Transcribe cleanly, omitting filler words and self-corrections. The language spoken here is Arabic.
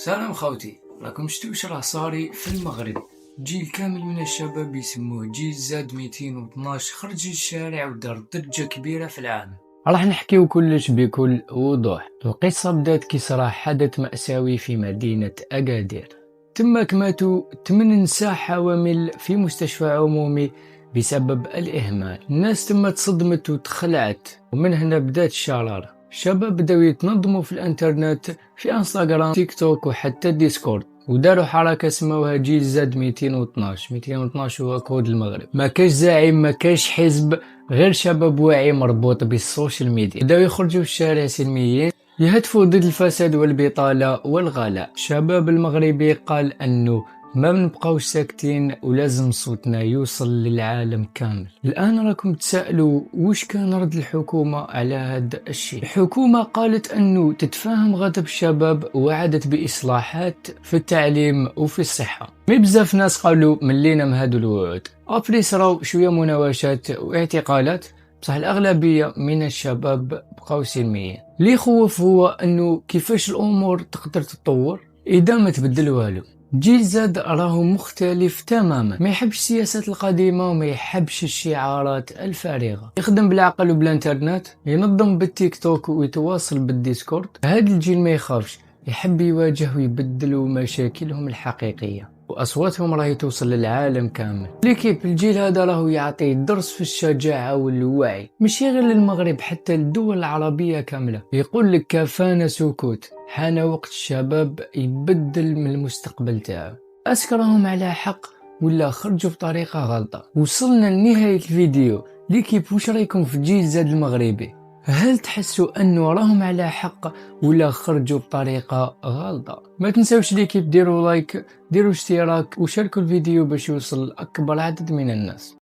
سلام خوتي، راكم شتو واش راه صاري في المغرب؟ جيل كامل من الشباب يسموه جيل زاد 212 خرج للشارع ودار ضجة كبيرة في العالم. راح نحكيو كلش بكل وضوح. القصة بدات كي صرا حدث مأساوي في مدينة أكادير. تماك ماتوا 8 نساء حوامل في مستشفى عمومي بسبب الإهمال. الناس تما تصدمت وتخلعت، ومن هنا بدات الشرارة. الشباب بداو يتنظموا في الانترنت، في انستغرام، تيك توك وحتى ديسكورد، وداروا حركه سموها جيل زاد 212 هو كود المغرب. ما كاش زعيم، ما كاش حزب، غير شباب واعي مربوط بالسوشيال ميديا. بداو يخرجوا في الشارع سلميين يهتفوا ضد الفساد والبطاله والغلاء. الشباب المغربي قال انه ما بنبقاوش ساكتين ولازم صوتنا يوصل للعالم كامل. الآن راكم تسألوا وش كان رد الحكومة على هذا الشيء. الحكومة قالت أنه تتفاهم غضب الشباب ووعدت بإصلاحات في التعليم وفي الصحة. مي بزاف ناس قالوا ملينا من هادو الوعود. أبري صراو شوية مناوشات واعتقالات، بصح الأغلبية من الشباب بقاو سلميين. اللي يخوف هو أنه كيفاش الأمور تقدر تتطور إذا ما تبدل والو. جيل زاد راهو مختلف تماما، ما يحبش السياسات القديمة وما يحبش الشعارات الفارغة، يخدم بالعقل وبالانترنت، ينظم بالتيك توك ويتواصل بالديسكورد. هاد الجيل ما يخافش، يحب يواجه ويبدل مشاكلهم الحقيقية، واصواتهم راهي توصل للعالم كامل. ليكيب الجيل هذا راهو يعطي درس في الشجاعة والوعي، ماشي غير للمغرب، حتى الدول العربية كاملة. يقول لك كفانا سكوت، حان وقت الشباب يبدل من المستقبل تاعو. أسكرهم على حق ولا خرجوا بطريقة غلطة؟ وصلنا لنهاية الفيديو. ليكيب واش رايكم في جيل زاد المغربي؟ هل تحسوا انه راهم على حق ولا خرجوا بطريقة غلطة؟ ما تنسوش ليكيب ديروا لايك، ديروا اشتراك وشاركوا الفيديو باش يوصل لأكبر عدد من الناس.